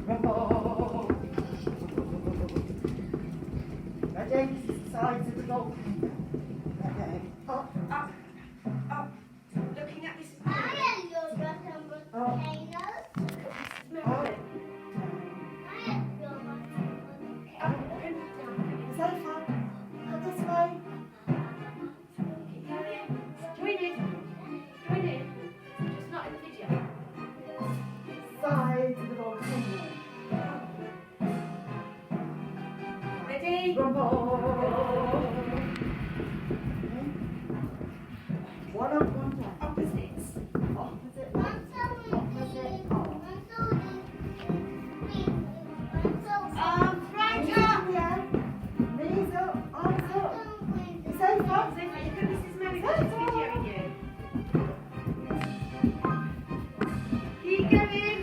Rumble. Ready? This is the sides of the volcano. Ready? Up, up, up. Looking at this. I had your volcanoes. Up. I had your volcanoes. Safer. Go this way. Keep going. Join in. Join in. Just not in the video. Sides of the volcano. Ready? Rumble. One up, one down. Opposites. Opposite. I'm so Opposite. I'm so Arms right up. Yeah. Knees up, arms up. Safer. Look at Mrs. Mary watching this video with you. Keep going.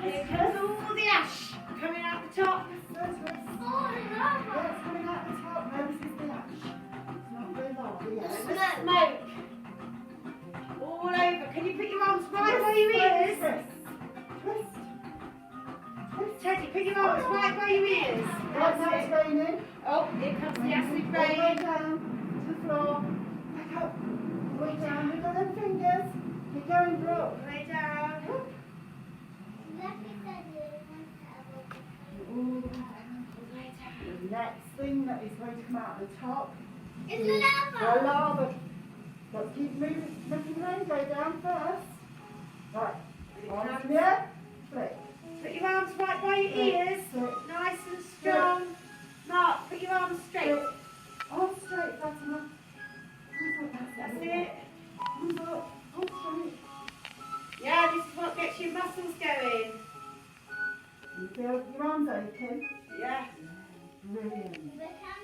Here comes all the ash coming out the top. That's coming out the top. No, this is the ash. It's not very large, yeah. Smoke. All over. Can you put your arms right by your ears? Twist. Twist. Teddy, put your arms right by your ears. Right now it's raining. Oh, here comes the acid All the way rain. down to the floor. Back up. Way down. Look at them fingers. Keep going, Brooke. Way down. Ooh. The next thing that is going to come out the top It's is lava. the lava. Let's keep moving. Making rain go down first. Right. Arms in the air. Flick. Put your arms right by your ears. Flick. Nice and strong. Mark, put your arms straight. Flick. Arms straight. That's enough. That's it. Arms up. Arms straight. Yeah, this is what gets your muscles going. You feel your arms open? Yeah. Brilliant. The camera